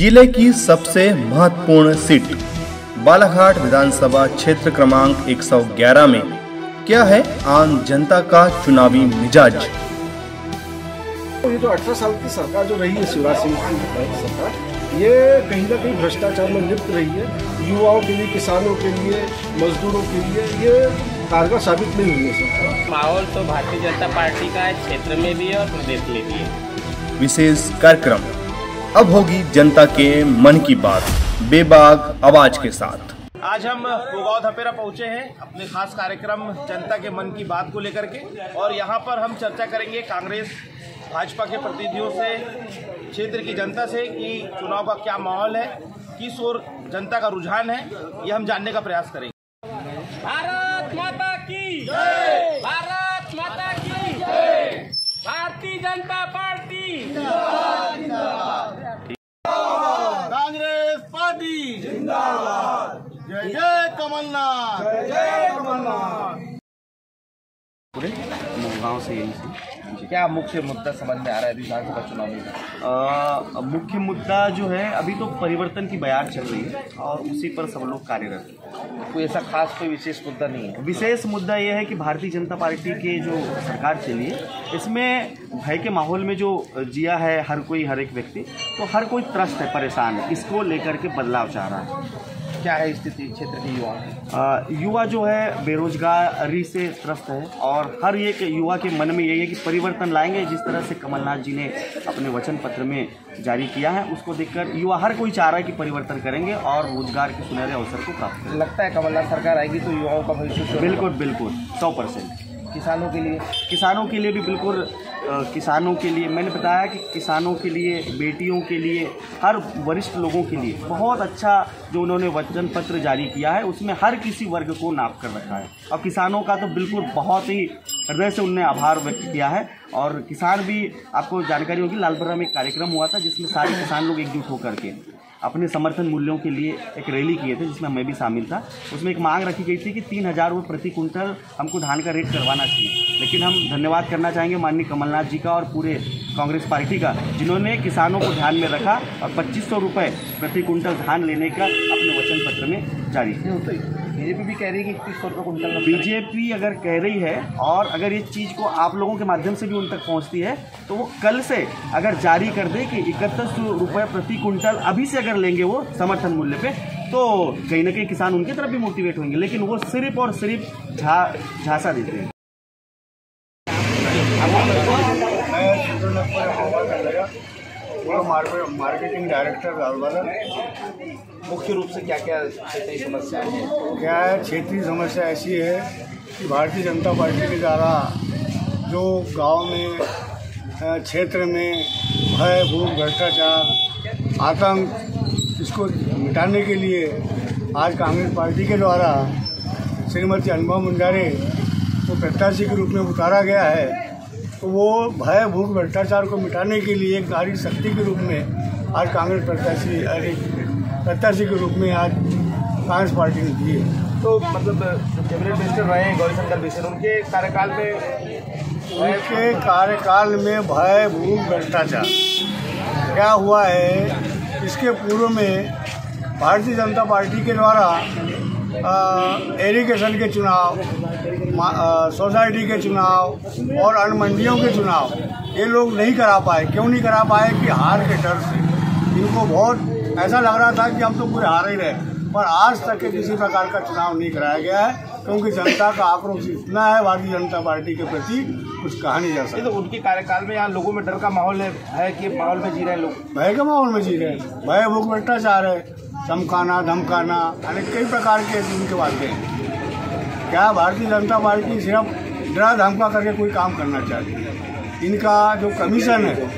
जिले की सबसे महत्वपूर्ण सीट बालाघाट विधानसभा क्षेत्र क्रमांक 111 में क्या है आम जनता का चुनावी मिजाज। ये जो 18 साल की सरकार जो रही है शिवराज सिंह की सरकार, ये कहीं ना कहीं भ्रष्टाचार में लिप्त रही है। युवाओं के लिए, किसानों के लिए, मजदूरों के लिए ये कारगर साबित नहीं हुई है सरकार। माहौल तो भारतीय जनता पार्टी का है, क्षेत्र में भी है और प्रदेश में भी है। विशेष कार्यक्रम अब होगी जनता के मन की बात बेबाक आवाज के साथ। आज हम गोगांव धपेरा पहुंचे हैं अपने खास कार्यक्रम जनता के मन की बात को लेकर के, और यहाँ पर हम चर्चा करेंगे कांग्रेस भाजपा के प्रतिनिधियों से, क्षेत्र की जनता से कि चुनाव का क्या माहौल है, किस ओर जनता का रुझान है, ये हम जानने का प्रयास करेंगे। भारत माता की जय, भारत माता की जय, भारतीय जनता पार्टी कांग्रेस पार्टी जिंदाबाद, जय जय कमलनाथ, जय जय कमलनाथ। गाँव से यही से क्या मुख्य मुद्दा समझ में आ रहा है विधानसभा चुनाव में? मुख्य मुद्दा जो है अभी तो परिवर्तन की बयार चल रही है और उसी पर सब लोग कार्यरत हैं। कोई ऐसा खास कोई विशेष मुद्दा नहीं है। विशेष मुद्दा यह है कि भारतीय जनता पार्टी के जो सरकार चली है इसमें भय के माहौल में जो जिया है हर कोई, हर एक व्यक्ति, तो हर कोई त्रस्त है, परेशान है, इसको लेकर के बदलाव चाह रहा है। क्या है स्थिति क्षेत्र के युवा? युवा जो है बेरोजगारी से त्रस्त है और हर एक युवा के मन में यही है कि परिवर्तन लाएंगे। जिस तरह से कमलनाथ जी ने अपने वचन पत्र में जारी किया है उसको देखकर युवा हर कोई चाह रहा है कि परिवर्तन करेंगे और रोजगार के सुनहरे अवसर को प्राप्त करेंगे। लगता है कमलनाथ सरकार आएगी तो युवाओं का भविष्य? बिल्कुल बिल्कुल 100%। किसानों के लिए? किसानों के लिए भी बिल्कुल। किसानों के लिए मैंने बताया कि किसानों के लिए, बेटियों के लिए, हर वरिष्ठ लोगों के लिए बहुत अच्छा जो उन्होंने वचन पत्र जारी किया है उसमें हर किसी वर्ग को नाप कर रखा है। और किसानों का तो बिल्कुल बहुत ही हृदय से उनने आभार व्यक्त किया है। और किसान भी, आपको जानकारी होगी, लालबर्रा में एक कार्यक्रम हुआ था जिसमें सारे किसान लोग एकजुट होकर के अपने समर्थन मूल्यों के लिए एक रैली किए थे जिसमें मैं भी शामिल था। उसमें एक मांग रखी गई थी कि 3,000 रुपये प्रति कुंटल हमको धान का रेट करवाना चाहिए। लेकिन हम धन्यवाद करना चाहेंगे माननीय कमलनाथ जी का और पूरे कांग्रेस पार्टी का, जिन्होंने किसानों को ध्यान में रखा और 2,500 रुपये प्रति कुंटल धान लेने का अपने वचन पत्र में जारी किया। बीजेपी भी कह रही है कि 2100 रुपये कुंटल। बीजेपी अगर कह रही है और अगर इस चीज़ को आप लोगों के माध्यम से भी उन तक पहुंचती है तो वो कल से अगर जारी कर दे कि 3100 रुपये प्रति कुंटल अभी से अगर लेंगे वो समर्थन मूल्य पे, तो कहीं ना कहीं किसान उनकी तरफ भी मोटिवेट होंगे। लेकिन वो सिर्फ और सिर्फ झांसा देते हैं। Marketing director Lalbarra. मुख्य रूप से क्या क्या क्षेत्रीय समस्याएं हैं? क्या है, क्षेत्रीय समस्या ऐसी है कि भारतीय जनता पार्टी के द्वारा जो गांव में, क्षेत्र में भय, भूख, भ्रष्टाचार, आतंक, इसको मिटाने के लिए आज कांग्रेस पार्टी के द्वारा श्रीमती अनुभव मुंजारे को प्रत्याशी के रूप में उतारा गया है। तो वो भय, भूख, भ्रष्टाचार को मिटाने के लिए एक नारी शक्ति के रूप में आज कांग्रेस प्रत्याशी के रूप में आज कांग्रेस पार्टी ने दी है। तो मतलब कैबिनेट मिनिस्टर रहे हैं गौरीशंकर बिसेन, उनके कार्यकाल में भय, भूख, भ्रष्टाचार क्या हुआ है? इसके पूर्व में भारतीय जनता पार्टी के द्वारा इरिगेशन के चुनाव, सोसाइटी के चुनाव और अन्न मंडियों के चुनाव ये लोग नहीं करा पाए। क्यों नहीं करा पाए? कि हार के डर से इनको बहुत ऐसा लग रहा था कि हम तो पूरे हार ही रहे। पर आज तक के किसी प्रकार का चुनाव नहीं कराया गया है क्योंकि जनता का आक्रोश इतना है भारतीय जनता पार्टी के प्रति, कुछ कहा नहीं जा सकता। तो उनके कार्यकाल में यहाँ लोगों में डर का माहौल है कि माहौल में जी रहे हैं लोग, भय के माहौल में जी रहे हैं। भय, भूख, भ्रष्टाचार है, चमकाना, धमकाना, अनेक कई प्रकार के उनके वादे हैं। क्या भारतीय जनता पार्टी सिर्फ डरा धमका करके कोई काम करना चाहती है? इनका जो कमीशन है,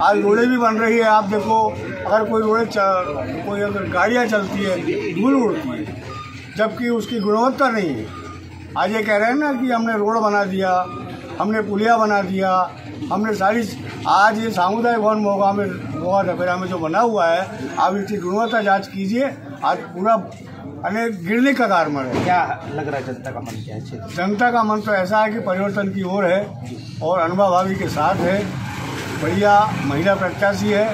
आज रोडें भी बन रही है, आप देखो, अगर कोई कोई अगर गाड़ियाँ चलती है धूल उड़ती है जबकि उसकी गुणवत्ता नहीं है। आज ये कह रहे हैं ना कि हमने रोड बना दिया, हमने पुलिया बना दिया, हमने सारी, आज ये सामुदायिक भवन गोगांव धपेरा में जो बना हुआ है, आप इसकी गुणवत्ता जांच कीजिए। आज पूरा अनेक गिरने का कगार में है। क्या लग रहा है जनता का मन क्या है? जनता का मन तो ऐसा है कि परिवर्तन की ओर है और अनुभव भाभी के साथ है। बढ़िया महिला प्रत्याशी है,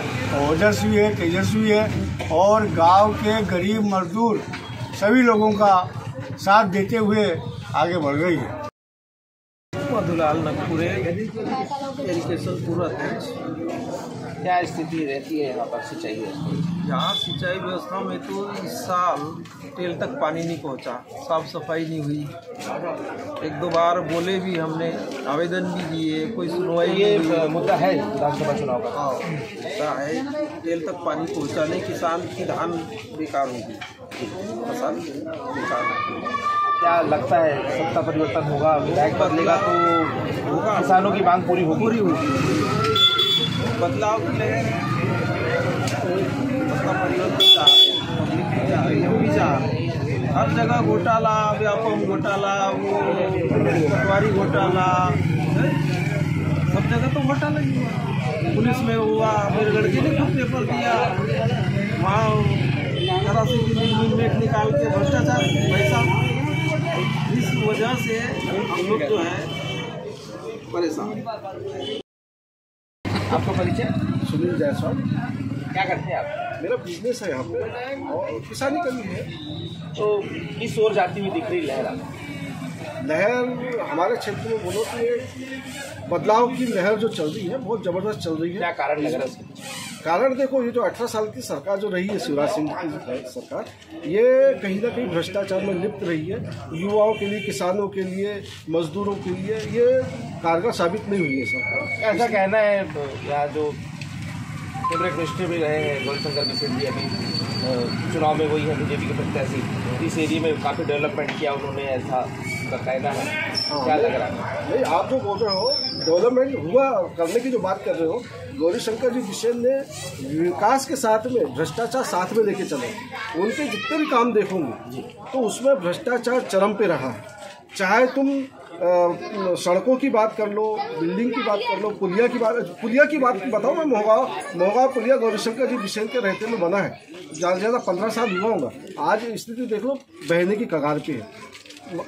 ओजस्वी है, तेजस्वी है और गांव के गरीब मजदूर सभी लोगों का साथ देते हुए आगे बढ़ रही है। मधुलाल नगपुरे एजुकेशन पूर्व अध्यक्ष। क्या स्थिति रहती है यहाँ पर सिंचाई व्यवस्था? यहाँ सिंचाई व्यवस्था में तो इस साल टेल तक पानी नहीं पहुँचा, साफ सफाई नहीं हुई। एक दो बार बोले भी हमने, आवेदन भी दिए, कोई सुनवाई ये मुद्दा है विधानसभा चुनाव का। हाँ मुद्दा है, टेल तक पानी पहुँचा नहीं, किसान की धान बेकार होगी, फसल बेकार होगी। क्या लगता है सत्ता परिवर्तन होगा, विधायक बदलेगा तो होगा, किसानों की मांग पूरी होगी? बदलाव की लहर सत्ता परिवर्तन चाह रहे हैं, पब्लिक भी चाह रही है, हम भी चाह रहे हैं। हर जगह घोटाला, व्यापम घोटाला, वो पटवारी घोटाला, सब जगह तो घोटाला ही हुआ। पुलिस में हुआ, फिर लड़के ने खुद पेपर दिया, वहाँ तरह से मिनट निकाल के भ्रष्टाचार पैसा। इस वजह से हम लोग जो है परेशान। आपका परिचय? सुनील जायसवाल। क्या करते हैं आप? मेरा बिजनेस है यहाँ पे और किसानी का भी है। तो किस ओर जाती हुई दिख रही लहर? लहर हमारे क्षेत्र में बोलो तो ये बदलाव की लहर जो चल रही है बहुत ज़बरदस्त चल रही है। क्या कारण लग रहा है इसका? कारण देखो, ये जो 18 साल की सरकार जो रही है, शिवराज सिंह की सरकार, ये कहीं ना कहीं भ्रष्टाचार में लिप्त रही है। युवाओं के लिए, किसानों के लिए, मजदूरों के लिए ये कारगर साबित नहीं हुई है सरकार। ऐसा कहना है यहाँ जो फेवरेट मिनिस्टर भी रहे हैं गौरीशंकर बिसेन जी, अभी चुनाव में वही है बीजेपी के प्रत्याशी, इस एरिया में काफ़ी डेवलपमेंट किया उन्होंने, ऐसा उनका कहना है। क्या लग रहा है? नहीं, आप जो बोल रहे हो डेवलपमेंट हुआ करने की जो बात कर रहे हो, गौरीशंकर जी बिसेन ने विकास के साथ में भ्रष्टाचार साथ में लेके चले। उनके जितने भी काम देखोगे तो उसमें भ्रष्टाचार चरम पे रहा है। चाहे तुम सड़कों की बात कर लो, बिल्डिंग की बात कर लो, पुलिया की बात बताओ। मैं मोहगांव पुलिया गौरीशंकर जी बिसेन के रहते में बना है, ज़्यादा से ज़्यादा 15 साल हुआ होगा। आज स्थिति देख लो, बहने की कगार पे है।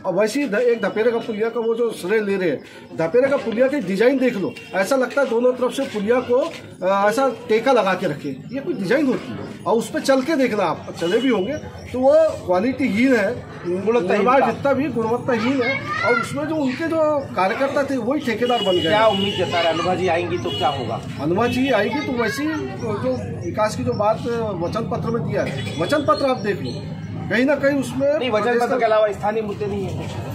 वैसे ही एक धपेरे का पुलिया का वो जो श्रेय ले रहे हैं, धपेरे का पुलिया की डिजाइन देख लो, ऐसा लगता है दोनों तरफ से पुलिया को ऐसा टेका लगा के रखे। ये कोई डिजाइन होती है? और उस पर चल के देखना, आप चले भी होंगे तो वो क्वालिटीहीन है, निर्माण जितना भी गुणवत्ताहीन है। और उसमें जो उनके जो कार्यकर्ता थे वही ठेकेदार बन गए। क्या उम्मीद जता रहे अनुभा जी आएंगी तो क्या होगा? अनुभा जी आएगी तो वैसे ही जो विकास की जो बात वचन पत्र में दिया है, वचन पत्र आप देख लो, कहीं ना कहीं उसमें नहीं, वचन पत्र के अलावा स्थानीय मुद्दे नहीं है।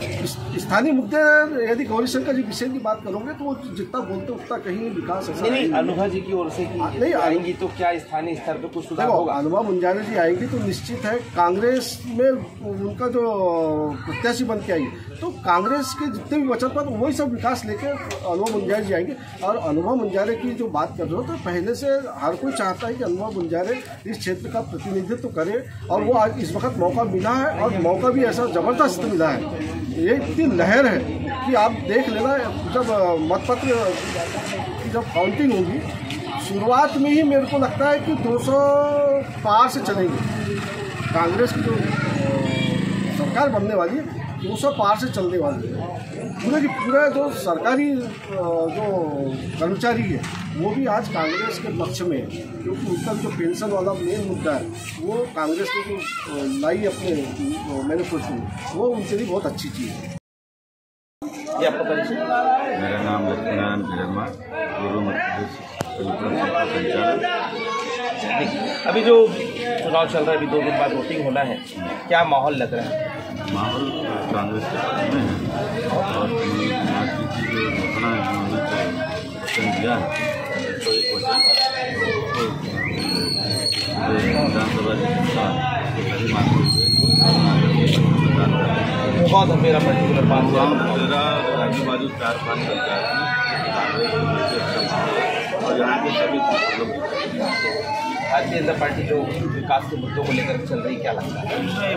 स्थानीय मुद्दे यदि गौरीशंकर जी बिसेन की बात करोगे तो वो जितना बोलते उतना कहीं विकास ऐसा नहीं। अनुभा जी की ओर से नहीं आएंगी तो क्या स्थानीय स्तर पर कुछ सुधार होगा? अनुभा मुंजारे जी आएगी तो निश्चित है। कांग्रेस में उनका जो प्रत्याशी बन के आई, तो कांग्रेस के जितने भी वचन पत्र वही सब विकास लेके अनुभा मुंजारे जी आएंगे। और अनुभा मुंजारे की जो बात कर रहे हो, तो पहले से हर कोई चाहता है कि अनुभा मुंजारे इस क्षेत्र का प्रतिनिधित्व करे, और वो आज इस वक्त मौका मिला है, और मौका भी ऐसा ज़बरदस्त मिला है। ये इतनी लहर है कि आप देख लेना, जब मतपत्र की जब काउंटिंग होगी, शुरुआत में ही मेरे को लगता है कि 200 पार से चलेंगे। कांग्रेस की जो सरकार बनने वाली है 200 पार से चलने वाली है। पूरा जो सरकारी जो कर्मचारी है वो भी आज कांग्रेस के पक्ष में है, क्योंकि उनका जो पेंशन वाला मेन मुद्दा है वो कांग्रेस ने जो लाई अपने मैनिफेस्टो में, वो उनके लिए बहुत अच्छी चीज़ है। ये आपका परिचय? मेरा नाम लक्ष्मीनारायण बिररमा, पूर्व मध्य प्रदेश। अभी जो चुनाव चल रहा है, अभी 2 दिन बाद वोटिंग होना है, क्या माहौल लग रहा है? माहौल कांग्रेस के पक्ष में है और मार्क्सवादी की जो घोषणा है उन्होंने वचन दिया है, तो एक वचन विधानसभा की सही मानते हुए बहुत है मेरा पर्टिकुलर बात। मेरा आजू बाजू 4-5 पंचायत में कांग्रेस के अच्छा माहौल और यहाँ के सभी लोग। भारतीय जनता पार्टी जो विकास के मुद्दों को लेकर चल रही, क्या लगता है?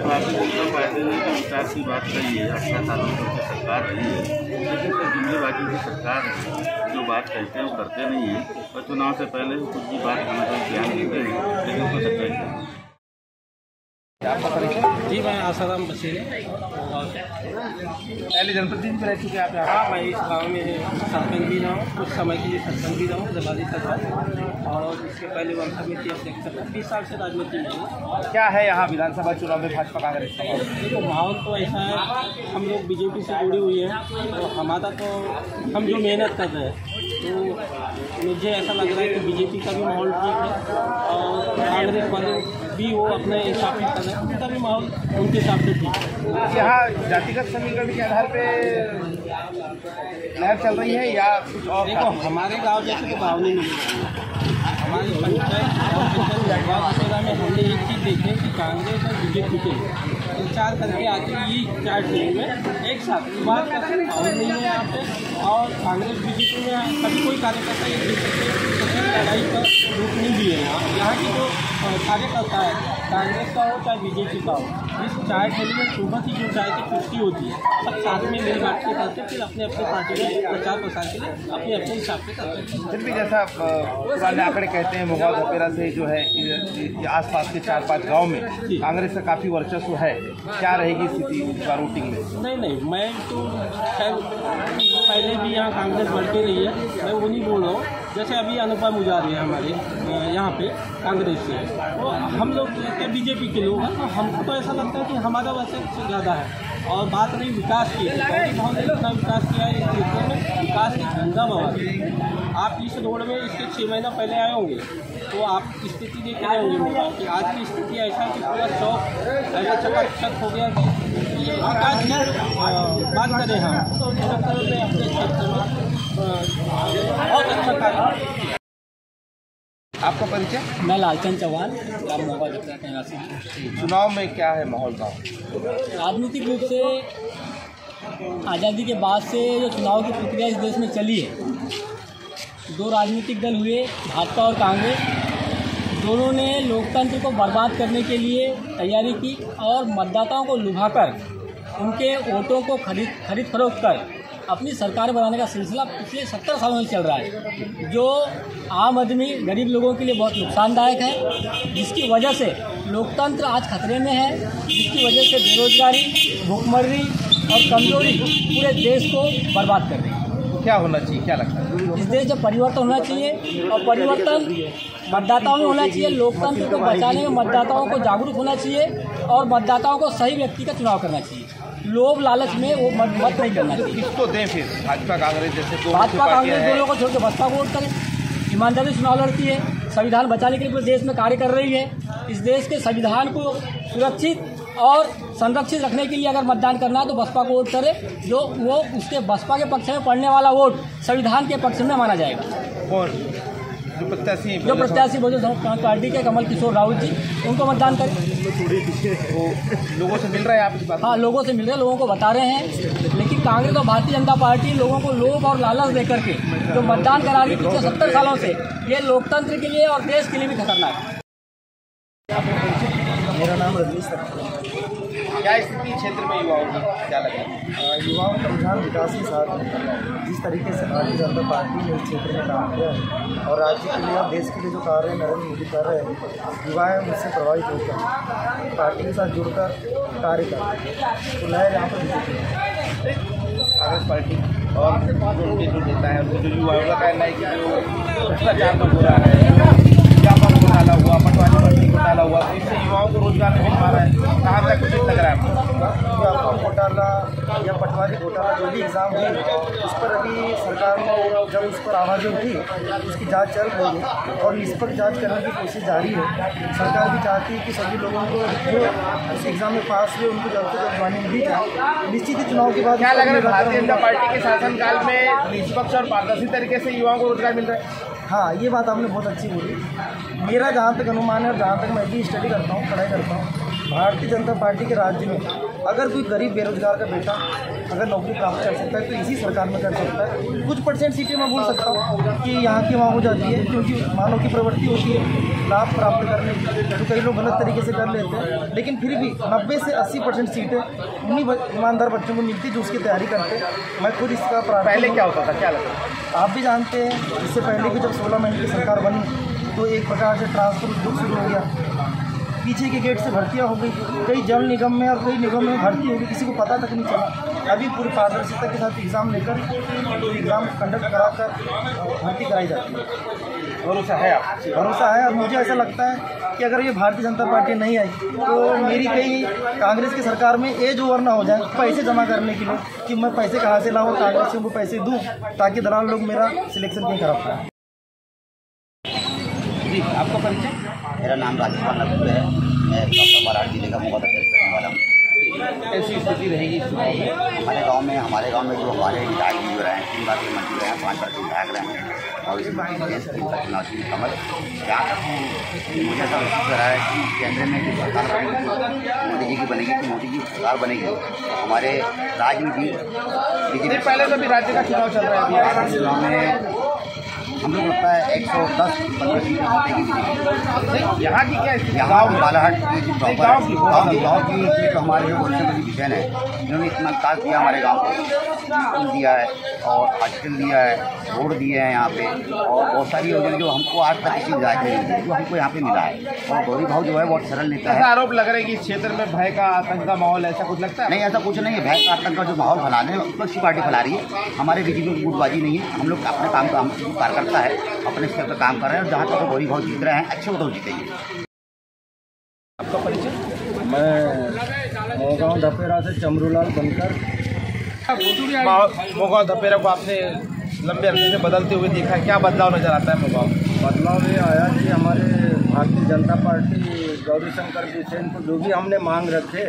भारतीय जनता पार्टी ने विकास की बात कही है, 18 सालों तक सरकार रही है, लेकिन तो जुमलेबाजी की सरकार है, जो बात कहते हैं वो करते नहीं है, और चुनाव से पहले कुछ भी बात करने का ध्यान देते हैं, लेकिन उसको सच्चाई आपका परिचय? जी, मैं आसाराम बशीर पहले जनप्रतिनिधि रह चुके आप यहाँ? हाँ, मैं इस गाँव में सरपंच भी रहा हूँ, कुछ समय के लिए सरपंच भी रहा हूँ, जबादी सरपंच, और इसके पहले वन समिति अध्यक्ष 30 साल से राजनीति में हूँ। क्या है यहाँ विधानसभा चुनाव में भाजपा कांग्रेस का माहौल? देखो, माहौल तो ऐसा है, हम लोग बीजेपी से जुड़ी हुई है, तो हमारा तो हम जो मेहनत कर रहे हैं, तो मुझे ऐसा लग रहा है कि बीजेपी का भी माहौल ठीक है और कांग्रेस वाले भी वो अपने हिसाब से कर रहे हैं, उनका भी माहौल उनके हिसाब से ठीक है। यहाँ जातिगत समीकरण के आधार पे लहर चल रही है या कुछ और? देखो, हमारे गांव जैसे तो गाँव नहीं मिलेगा। हमारी पंचायत में हमने एक चीज़ देखी है कि कांग्रेस और बीजेपी के प्रचार करके आते हैं ये 4 ट्रेन में एक साथ बात का माहौल नहीं है यहाँ पे, और कांग्रेस बीजेपी में कभी कोई कार्यकर्ता एक दूसरे से किसी लड़ाई का रूप नहीं दिए हैं। यहाँ की जो कार्यकर्ता है, कांग्रेस का हो चाहे बीजेपी का हो, इस 4 ट्रेन में सुबह की जो चाय की पुष्टि होती है, सब साथ में मिल बांट के करते, फिर अपने अपने पार्टी में प्रचार प्रसार के लिए अपने अपने हिसाब से करते हैं। फिर भी जैसा पुराने आंकड़े कहते हैं, मोहाल धपेरा से जो है आसपास के 4-5 गांव में कांग्रेस का काफ़ी वर्चस्व है, क्या रहेगी स्थिति इस बार वोटिंग में? नहीं, मैं तो खैर पहले भी यहाँ कांग्रेस बढ़ती रही है, मैं वो नहीं बोल रहा हूँ। जैसे अभी अनुपम मुजारी है हमारे यहाँ पे कांग्रेस से, तो हम लोग बीजेपी के लोग हैं, तो हमको तो ऐसा लगता है कि हमारा वर्चस्व ज़्यादा है। और बात रही विकास की, हमने इतना विकास किया है इस क्षेत्र में, विकास की धंधा बवाल। आप इस रोड में इसके 6 महीना पहले आए होंगे तो आप स्थिति देख रहे होंगे मेरा कि आज की स्थिति ऐसा है कि पूरा चौक ऐसा चकाचक हो गया कि विकास की बात करें हम तो अपने क्षेत्र में बहुत अच्छा कार्य। आपका परिचय? मैं लालचंद चौहान, ग्राम मोगा जगह से। चुनाव में क्या है माहौल का? राजनीतिक रूप से आज़ादी के बाद से जो चुनाव की प्रक्रिया इस देश में चली है, 2 राजनीतिक दल हुए, भाजपा और कांग्रेस, दोनों ने लोकतंत्र को बर्बाद करने के लिए तैयारी की और मतदाताओं को लुभाकर उनके वोटों को खरीद फरोख्त कर अपनी सरकार बनाने का सिलसिला पिछले 70 सालों से चल रहा है, जो आम आदमी गरीब लोगों के लिए बहुत नुकसानदायक है, जिसकी वजह से लोकतंत्र आज खतरे में है, जिसकी वजह से बेरोजगारी, भूखमरी और कमजोरी पूरे देश को बर्बाद कर रही है। क्या होना चाहिए, क्या लगता है? इस देश में परिवर्तन होना चाहिए और परिवर्तन मतदाताओं में होना चाहिए। लोकतंत्र को बचाने में मतदाताओं को जागरूक होना चाहिए और मतदाताओं को सही व्यक्ति का चुनाव करना चाहिए। लोभ लालच में वो मत नहीं करना चाहिए। किसको दें फिर? भाजपा कांग्रेस जैसे भाजपा कांग्रेस दोनों को छोड़ के बसपा को वोट करें। ईमानदारी से चुनाव लड़ती है, संविधान बचाने के लिए पूरे देश में कार्य कर रही है। इस देश के संविधान को सुरक्षित और संरक्षित रखने के लिए अगर मतदान करना है तो बसपा को वोट करे, जो वो उसके बसपा के पक्ष में पड़ने वाला वोट संविधान के पक्ष में माना जाएगा। कौन जो प्रत्याशी बहुजन समाज पार्टी के कमल किशोर राहुल जी, उनको मतदान करें। वो लोगों से मिल रहा है आपकी बात? हाँ, लोगों से मिल रहे हैं, लोगों को बता रहे हैं, लेकिन कांग्रेस और भारतीय जनता पार्टी लोगों को लोभ और लालच देकर के जो मतदान करा रही है पिछले 70 सालों से, ये लोकतंत्र के लिए और देश के लिए भी खतरनाक है। मेरा नाम रजनीश है। क्या स्थिति क्षेत्र में युवाओं की, क्या लग रहा है? युवाओं का रुझान विकास के साथ है। जिस तरीके से भारतीय जनता पार्टी ने इस क्षेत्र में काम किया है और राज्य के लिए और देश के लिए जो कार्य नरेंद्र मोदी कर रहे हैं, युवाएं मुझसे प्रभावित होकर पार्टी के साथ जुड़कर कार्य कर रहे हैं। तो लहर यहाँ पर बीजेपी कांग्रेस पार्टी और जो उनके जो नेता है, उनको जो युवाओं का कहना है कि जो भ्रष्टाचार में हो रहा है, व्यापक घोटाला हुआ, पटवारी भर्ती घोटाला हुआ, तो इससे युवाओं को रोजगार नहीं मिल पा रहा है। कहाँ तक उचित लग रहा है आपको? व्यापक घोटाला या पटवारी घोटाला जो भी एग्ज़ाम हुई, उस पर अभी सरकार ने जब उस पर आवाज़ें उठी, उसकी जांच चल रही है और निष्पक्ष जांच करने की कोशिश जारी है। सरकार भी चाहती है कि सभी लोगों को जो इस एग्ज़ाम में पास हुए उनको जल्द से जल्द ज्वाइनिंग दी जाए। निश्चित ही चुनाव के बाद क्या लग रहा है भारतीय जनता पार्टी के शासनकाल में निष्पक्ष और पारदर्शी तरीके से युवाओं को रोजगार मिल रहा है? हाँ, ये बात आपने बहुत अच्छी बोली। मेरा जहाँ तक अनुमान है और जहाँ तक मैं भी स्टडी करता हूँ, पढ़ाई करता हूँ, भारतीय जनता पार्टी के राज्य में अगर कोई गरीब बेरोजगार का बेटा अगर नौकरी प्राप्त कर सकता है तो इसी सरकार में कर सकता है। कुछ परसेंट सीटें मैं बोल सकता हूँ कि यहाँ की वहाँ हो जाती है, क्योंकि मानव की प्रवृत्ति होती है लाभ प्राप्त करने की, तो कई लोग गलत तरीके से कर लेते हैं, लेकिन फिर भी 90 से 80% सीटें उन्हीं ईमानदार बच्चों को मिलती जो उसकी तैयारी करते हैं। मैं खुद इसका पहले क्या होता था, क्या लगता है? आप भी जानते हैं, इससे पहले भी जब 16 महीने की सरकार बनी तो एक प्रकार से ट्रांसफर उद्योग शुरू हो गया। पीछे के गेट से भर्तियाँ हो गई, कई जल निगम में और कई निगम में भर्ती हो गई, किसी को पता तक नहीं चला। अभी पूरी पारदर्शिता के साथ एग्ज़ाम लेकर एग्ज़ाम कंडक्ट कराकर भर्ती कराई जाती है। भरोसा है आप? भरोसा है। और मुझे ऐसा लगता है कि अगर ये भारतीय जनता पार्टी नहीं आई तो मेरी कहीं कांग्रेस की सरकार में एज ओवर ना हो जाए पैसे जमा करने के लिए, कि मैं पैसे कहाँ से लाऊं, कांग्रेस से वो पैसे दूं ताकि दलाल लोग मेरा सिलेक्शन कहीं खराब करें। जी, आपका परिचय? मेरा नाम राजस्थान नकूर है, मैं प्रॉपर बाराड़ जिले का मोगा दफ्तर रहने वाला हूँ। ऐसी स्थिति रहेगी हमारे गांव में जो हमारे विधायक जी रहे हैं, 3 बार के मंत्री रहे हैं, 5 बार के विधायक रहे हैं और इसमें चुनाव कमल जहाँ तक मुझे ऐसा महसूस कर रहा है कि केंद्र में जो सरकार बनेगी मोदी जी की बनेगी, कि मोदी जी की सरकार बनेगी तो हमारे राज्य में भी बीजेपी। पहले तो भी राज्य का चुनाव चल रहा है, चुनाव में हम लोग लगता है 110-15 सीटें जीतेगी। यहाँ की क्या स्थिति? यहाँ बालाहाट की गाँव की जो हमारे जो मुख्यमंत्री विजयन है, इन्होंने इतना विकास दिया हमारे गांव को, स्कूल दिया है और हॉस्पिटल दिया है, रोड दिए हैं यहाँ पे और बहुत सारी योजना जो हमको आज तक किसी विधायक ने नहीं दी, जो हमको यहाँ पे मिला है। और गौरी भाव जो है बहुत सरल नेता है। आरोप लग रहा है कि इस क्षेत्र में भय का आतंक का माहौल, ऐसा कुछ लगता है? नहीं, ऐसा कुछ नहीं है। भय का आतंक का जो माहौल फैलाने विपक्षी पार्टी फैला रही है, हमारे बीजेपी में गुटबाजी नहीं है। हम लोग अपने काम का कार्यकर्ता है, अपने स्तर पर काम कर रहे हैं और जहाँ तक गौरी भाव जीत रहे हैं अच्छे वो तो जीतेंगे। आपका परिचय? मैं मोगांव धपेरा से चमरूलाल बनकर। मोगांव धपेरा को आपने लंबे अरसे से बदलते हुए देखा है, क्या बदलाव नजर आता है मोगांव? बदलाव ये आया कि हमारे भारतीय जनता पार्टी गौरीशंकर बिसेन को जो भी हमने मांग रखे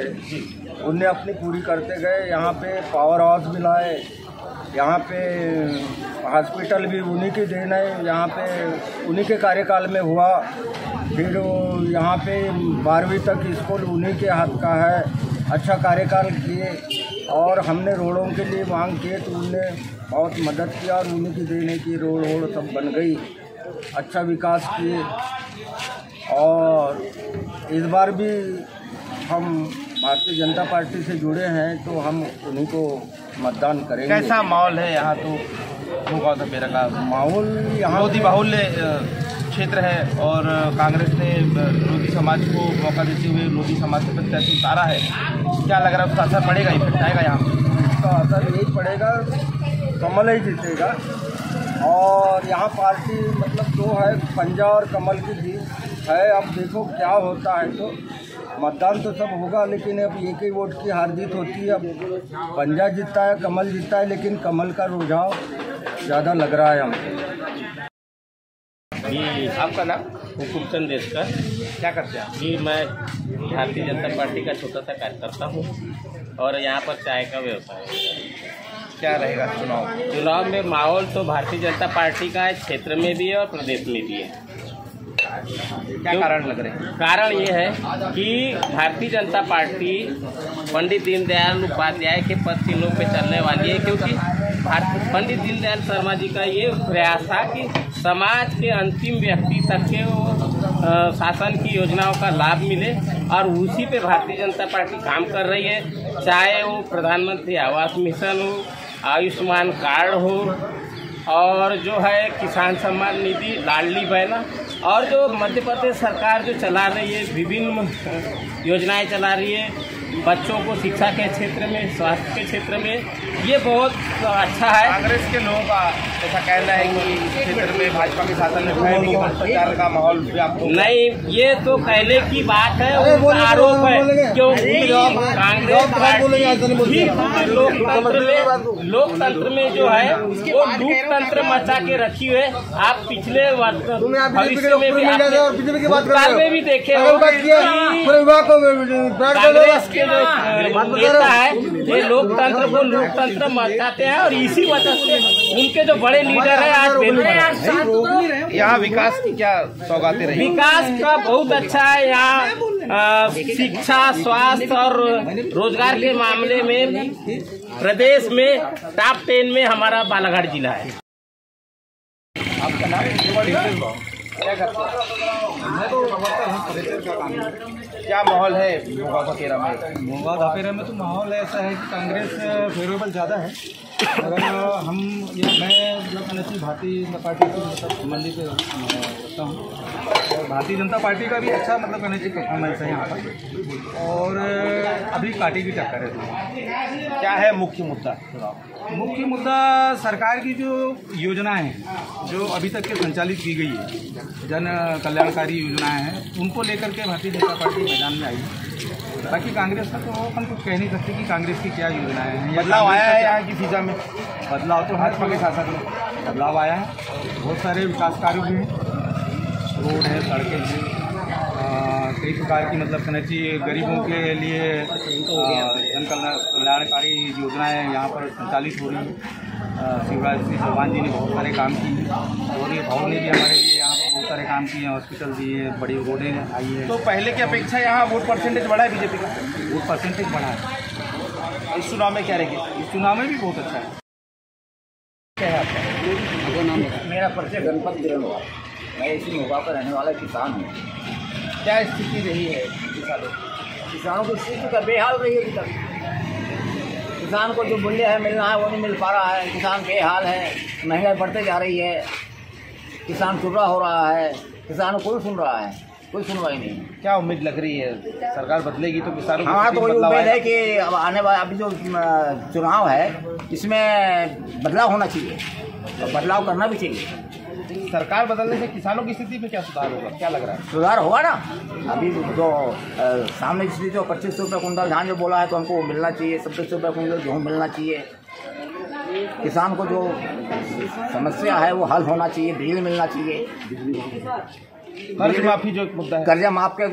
उन्हें अपनी पूरी करते गए। यहाँ पे पावर हाउस भी लाए, यहाँ पे हॉस्पिटल भी उन्हीं की देन है, यहाँ पे उन्हीं के कार्यकाल में हुआ। फिर यहाँ पे 12वीं तक स्कूल उन्हीं के हाथ का है, अच्छा कार्यकाल किए। और हमने रोडों के लिए मांग किए तो उनने बहुत मदद किया और उन्हीं की देने की रोड सब बन गई, अच्छा विकास किए। और इस बार भी हम भारतीय जनता पार्टी से जुड़े हैं तो हम उन्हीं को मतदान करेंगे। कैसा माहौल है यहाँ? तो मोगांव धपेरा का माहौल यहाँ लोधी बाहुल्य क्षेत्र है और कांग्रेस ने लोधी समाज को मौका देते हुए लोधी समाज के प्रत्याशी उतारा है। क्या लग रहा है उसका असर पड़ेगा, इफेक्ट आएगा यहाँ? उसका असर यही पड़ेगा, कमल ही जीतेगा। और यहाँ पार्टी मतलब दो है, पंजा और कमल की जीत है। अब देखो क्या होता है। तो मतदान तो सब होगा लेकिन अब एक ही वोट की हार जीत होती है। अब पंजा जीतता है, कमल जीतता है, लेकिन कमल का रुझाव ज़्यादा लग रहा है हमको। जी, आपका नाम? हुकुमचंद देशकर। क्या करते हैं? जी, मैं भारतीय जनता पार्टी का छोटा सा कार्यकर्ता हूँ और यहाँ पर चाय का व्यवसाय है। क्या रहेगा चुनाव में? माहौल तो भारतीय जनता पार्टी का क्षेत्र में भी है और प्रदेश में भी है। क्या कारण लग रहे हैं? कारण ये है कि भारतीय जनता पार्टी पंडित दीनदयाल उपाध्याय के पद चिन्हों पे चलने वाली है, क्योंकि पंडित दीनदयाल शर्मा जी का ये प्रयास था कि समाज के अंतिम व्यक्ति तक के वो शासन की योजनाओं का लाभ मिले और उसी पे भारतीय जनता पार्टी काम कर रही है। चाहे वो प्रधानमंत्री आवास मिशन हो, आयुष्मान कार्ड हो और जो है किसान सम्मान निधि, लाडली बहना और जो मध्य प्रदेश सरकार जो चला रही है, विभिन्न योजनाएं चला रही है बच्चों को शिक्षा के क्षेत्र में, स्वास्थ्य के क्षेत्र में, ये बहुत अच्छा है। कांग्रेस के लोगों का ऐसा कहना है कि इस क्षेत्र में भाजपा के शासन में भ्रष्टाचार का माहौल व्याप्त हो। नहीं, ये तो पहले की बात है, उनका आरोप है, क्योंकि कांग्रेस पार्टी लोकतंत्र में जो है वो लोकतंत्र मचा के रखी हुए। आप पिछले भविष्य में भी भूतकाल में भी देखे कांग्रेस के जो नेता है ये लोकतंत्र को लोकतंत्र मचाते हैं और इसी वजह से उनके जो बड़े लीडर है आज बेरोजगार। यहाँ विकास की क्या सौगातें रही? विकास का बहुत अच्छा है यहाँ, शिक्षा, स्वास्थ्य और रोजगार के मामले में प्रदेश में टॉप 10 में हमारा बालाघाट जिला है। आपका नाम? क्या करते हैं? मैं तो फर्नीचर का काम है। क्या माहौल है भोगा धपेरा में? भोगा धपेरा में तो माहौल ऐसा है कि कांग्रेस फेवरेबल ज़्यादा है। अगर मैं भारतीय जनता पार्टी से मतलब संबंधित रखता हूँ और भारतीय जनता पार्टी का भी अच्छा मतलब कहने चाहिए परफॉर्मेंस है यहाँ पर, और अभी पार्टी की टक्कर है। क्या है मुख्य मुद्दा? मुख्य मुद्दा सरकार की जो योजनाएं हैं जो अभी तक के संचालित की गई है, जन कल्याणकारी योजनाएं हैं, उनको लेकर के भारतीय जनता पार्टी मैदान में आई है। बाकी कांग्रेस का तो हम कुछ कह नहीं सकते कि कांग्रेस की क्या योजनाएं हैं। बदलाव आया है यहाँ की फिजा में? बदलाव तो भाजपा के शासन में बदलाव आया है। बहुत सारे विकास कार्य हुए हैं, रोड है, सड़कें हैं, कई प्रकार की मतलब कहना चाहिए गरीबों के लिए जन कल्याणकारी योजनाएं यहाँ पर संचालित हो रही हैं। शिवराज सिंह चौहान जी ने बहुत सारे काम किए हैं और ये भवन ने भी हमारे लिए यहाँ पर बहुत सारे काम किए हैं, हॉस्पिटल दिए, बड़ी रोडें आई हैं। तो पहले की अपेक्षा यहाँ वोट परसेंटेज बढ़ा है बीजेपी का? वोट परसेंटेज बढ़ा है। इस चुनाव में क्या रहेगी? इस चुनाव में भी बहुत अच्छा है। क्या है आपका? मेरा परिचय गणपत गिरनवाल, मैं इसी मोगा पर रहने वाला किसान हूँ। क्या स्थिति रही है किसानों की स्थिति का बेहाल रही है अभी तक। किसान को जो मूल्य है मिलना है वो नहीं मिल पा रहा है। किसान बेहाल है, महंगाई बढ़ते जा रही है, किसान चुर्रा हो रहा है, किसान को कोई सुन रहा है, कोई सुनवाई नहीं। क्या उम्मीद लग रही है? सरकार बदलेगी तो किसानों को? हाँ, तो वही उम्मीद है कि अब आने वाला अभी जो चुनाव है इसमें बदलाव होना चाहिए और बदलाव करना भी चाहिए। सरकार बदलने से किसानों की स्थिति में क्या सुधार होगा? क्या लग रहा है? सुधार होगा ना। अभी जो सामने की स्थिति जो 2500 रुपये कुंटल धान जो बोला है तो हमको मिलना चाहिए, 2700 रुपये कुंटल गेहूँ मिलना चाहिए। किसान को जो समस्या है वो हल होना चाहिए, बिजली मिलना चाहिए। कर्ज माफी जो मुद्दा है, कर्जा माफ के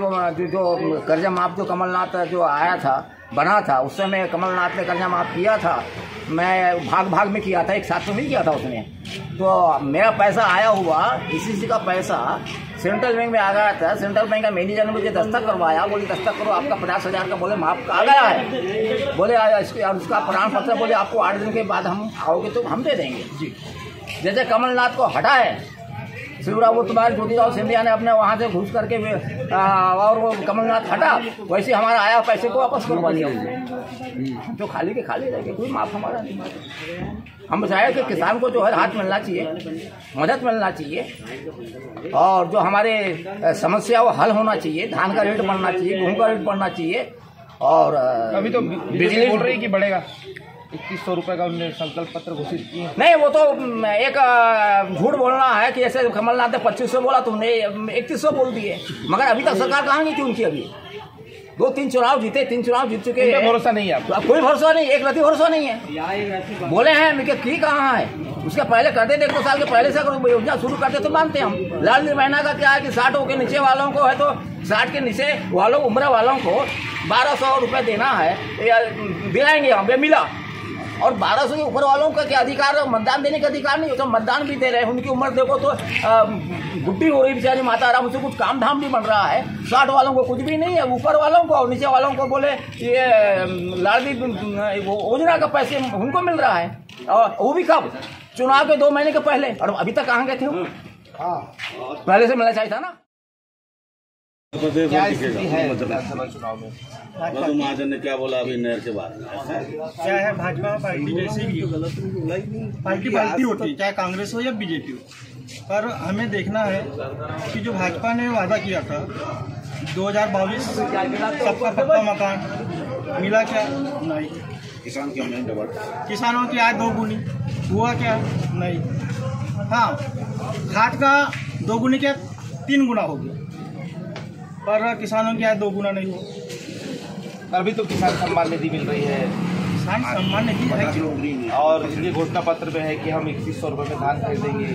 जो कर्जा माफ जो कमलनाथ जो आया था बना था उस समय कमलनाथ ने कर्जा माफ किया था। मैं भाग भाग में किया था, एक साथ में नहीं किया था उसने। तो मेरा पैसा आया हुआ इसी का पैसा सेंट्रल बैंक में आ गया था। सेंट्रल बैंक का मैनेजर ने मुझे दस्तखत करवाया, बोले दस्तखत करो, आपका 50,000 का बोले माफ आ गया है। बोले उसका प्रमाण पत्र बोले आपको 8 दिन के बाद हम आओगे तो हम दे देंगे जी। जैसे कमलनाथ को हटा है शिवराज, वो तुम्हारे ज्योतिराव सिंधिया ने अपने वहाँ से घुस करके और वो कमलनाथ हटा, वैसे हमारा आया पैसे को वापस करवा लिया उन्होंने। जो खाली के खाली रह गए, कोई माफ हमारा नहीं। हम चाहे कि किसान को जो है हाथ मिलना चाहिए, मदद मिलना चाहिए और जो हमारे समस्या वो हल होना चाहिए। धान का रेट बढ़ना चाहिए, गेहूँ का रेट बढ़ना चाहिए। और अभी तो बिजली बोल रही कि बढ़ेगा 2100 रुपये का उन्होंने संकल्प पत्र घोषित किए। नहीं, वो तो एक झूठ बोलना है कि ऐसे कमलनाथ ने 2500 बोला, तुमने 3100 बोल दिए। मगर अभी तक सरकार कहाँ गई थी उनकी? अभी 2-3 चुनाव जीते, 3 चुनाव जीत चुके हैं। भरोसा नहीं है आपको? कोई भरोसा नहीं, एक रति भरोसा नहीं है। बोले हैं कि कहाँ है, उसके पहले करते थे, 1-2 साल के पहले से अगर योजना शुरू करते तो मानते हम। लाल महीना का क्या है कि 60 के नीचे वालों को है तो 60 के नीचे वालों उम्र वालों को 1200 रुपये देना है, दिलाएंगे हमें मिला। और 1200 के ऊपर वालों का क्या अधिकार है? मतदान देने का अधिकार नहीं होता। मतदान भी दे रहे हैं, उनकी उम्र देखो तो बुढ़ी हो रही बेचारी माता राम, उनसे कुछ काम धाम भी बन रहा है। 60 वालों को कुछ भी नहीं है, ऊपर वालों को और नीचे वालों को बोले ये लाडली योजना का पैसे उनको मिल रहा है। और वो भी कब? चुनाव के 2 महीने के पहले। और अभी तक कहाँ गए थे? पहले से मिलना चाहिए था ना। क्या स्थिति है विधानसभा चुनाव में? मधु महाजन ने क्या बोला अभी नहर के बाद? क्या है, भाजपा पार्टी जैसी भी पार्टी होती है, चाहे कांग्रेस हो या बीजेपी हो, पर हमें देखना है कि जो भाजपा ने वादा किया था 2022 सबका पक्का मकान मिला क्या? नहीं। किसान की आमदनी डबल, किसानों की आय 2 गुनी हुआ क्या? नहीं। हाँ, खाद का 2 गुनी क्या 3 गुना हो गया, पर किसानों की आय 2 गुना नहीं हो। अभी तो किसान सम्मान निधि मिल रही है, किसान सम्मान निधि है और ये घोषणा पत्र में है कि हम 2100 रुपये में धान खरीदेंगे।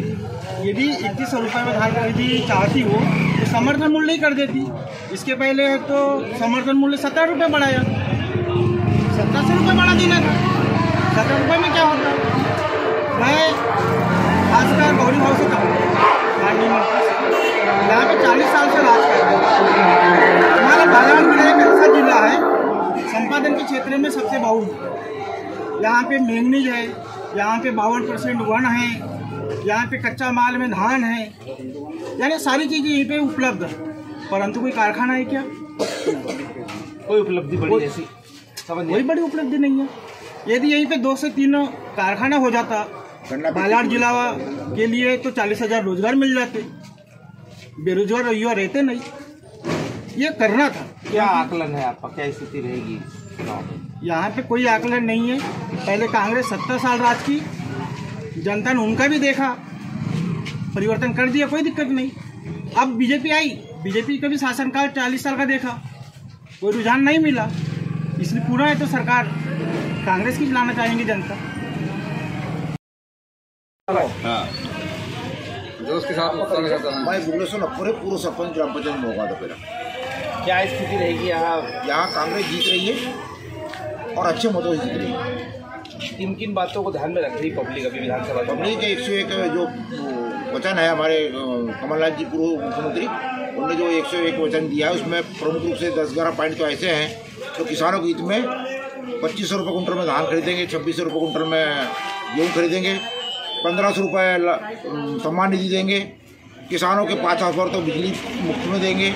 यदि 2100 रुपये में धान खरीदी चाहती हो तो समर्थन मूल्य ही कर देती। इसके पहले तो समर्थन मूल्य 17 रुपये बढ़ाया, 1700 रुपये बढ़ा देना था। 17 रुपये में क्या होता? मैं खासकर गौरी भाव से माननीय मंत्री यहाँ पे 40 साल से राज कर रहे हैं। हमारा बालाघाट जिला एक ऐसा जिला है संपादन के क्षेत्र में सबसे बहुत। यहाँ पे मैंगनीज है, यहाँ पे 52% वन है, यहाँ पे कच्चा माल में धान है, यानी सारी चीज़ें यहीं पे उपलब्ध है। परंतु कोई कारखाना है क्या? कोई उपलब्धि बड़ी ऐसी कोई बड़ी उपलब्धि नहीं है। यदि यहीं पे 2 से 3 कारखाना हो जाता बालाघाट जिला के लिए तो 40,000 रोजगार मिल जाते। बेरोजगार युवा रहते नहीं, ये करना था। क्या आकलन है आपका, क्या स्थिति रहेगी चुनाव में? यहाँ पे कोई आकलन नहीं है। पहले कांग्रेस 70 साल राज की, जनता ने उनका भी देखा, परिवर्तन कर दिया, कोई दिक्कत नहीं। अब बीजेपी आई, बीजेपी का भी शासनकाल 40 साल का देखा, कोई रुझान नहीं मिला, इसलिए पूरा है तो सरकार कांग्रेस की लाना चाहेंगे जनता। हाँ जो उसके साथ मैं भुवनेश्वर पूरे पूर्व सरपंच ग्राम पंचायत में होगा। तो मेरा क्या स्थिति रहेगी यहाँ? कांग्रेस जीत रही है और अच्छे मतों से जीत रही है। किन किन बातों को ध्यान में रख रही पब्लिक अभी विधानसभा? पब्लिक 101 जो वचन है हमारे कमलनाथ जी पूर्व मुख्यमंत्री, उन्होंने जो 101 वचन दिया है उसमें प्रमुख रूप से 10-11 पॉइंट तो ऐसे हैं तो किसानों के हित में 2500 रुपये कुंटल में धान खरीदेंगे, 2600 रुपये कुंटल में गेहूँ खरीदेंगे, 1500 रुपये सम्मान निधि देंगे, किसानों के 5,000 तो बिजली मुफ्त में देंगे।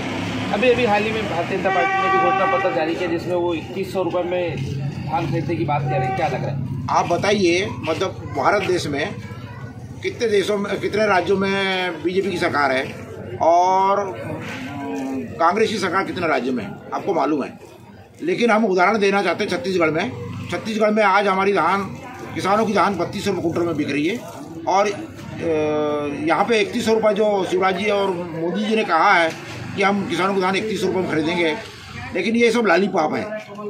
अभी हाल ही में भारतीय जनता पार्टी ने भी घोषणा पत्र जारी किया जिसमें वो 2100 रुपये में धान खरीदने की बात कर रहे हैं, क्या लग रहा है? आप बताइए, मतलब भारत देश में कितने राज्यों में बीजेपी की सरकार है और कांग्रेस की सरकार कितने राज्यों में आपको मालूम है। लेकिन हम उदाहरण देना चाहते हैं छत्तीसगढ़ में आज हमारी किसानों की धान 3200 रुपये कुंटल में बिक रही है और यहाँ पे 3100 रुपये जो शिवराज जी और मोदी जी ने कहा है कि हम किसानों को धान 3100 रुपये में खरीदेंगे, लेकिन ये सब लालीपाप है।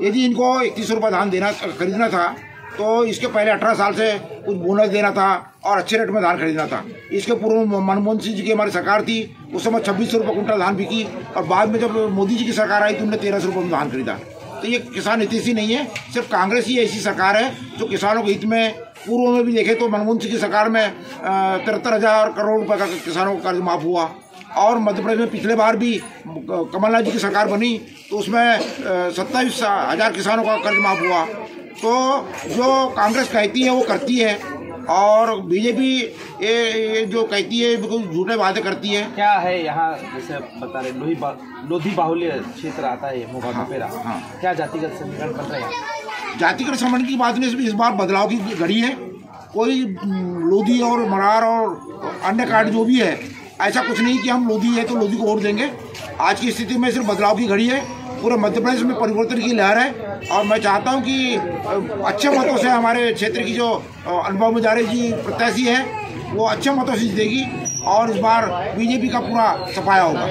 यदि इनको 3100 रुपये धान खरीदना था तो इसके पहले 18 साल से कुछ बोनस देना था और अच्छे रेट में धान खरीदना था। इसके पूर्व मनमोहन सिंह जी की हमारी सरकार थी, उस समय 2600 रुपये कुंटल धान बिकी और बाद में जब मोदी जी की सरकार आई तो उन्होंने 1300 रुपये में धान खरीदा। तो ये किसान हितैषी नहीं है, सिर्फ कांग्रेस ही ऐसी सरकार है जो किसानों के हित में। पूर्व में भी देखे तो मनमोहन सिंह की सरकार में 73,000 करोड़ रुपये का किसानों का कर्ज माफ हुआ और मध्य प्रदेश में पिछले बार भी कमलनाथ जी की सरकार बनी तो उसमें 27,000 किसानों का कर्ज माफ हुआ। तो जो कांग्रेस कहती है वो करती है और बीजेपी ये जो कहती है बिल्कुल झूठे वादे करती है। क्या है यहाँ जैसे बता रहे लोधी बाहुल्य क्षेत्र आता है मोबापेरा, क्या जातिगत समीकरण बन रहा है? जातिगत समीकरण की बात नहीं, इस बार बदलाव की घड़ी है। कोई लोधी और मरार और अन्य कार्ड जो भी है ऐसा कुछ नहीं कि हम लोधी है तो लोधी को वोट देंगे। आज की स्थिति में सिर्फ बदलाव की घड़ी है, पूरे मध्य प्रदेश में परिवर्तन की लहर है और मैं चाहता हूं कि अच्छे मतों से हमारे क्षेत्र की जो अनुभव मुजारे जी प्रत्याशी है वो अच्छे मतों से जीतेगी और इस बार बीजेपी का पूरा सफाया होगा।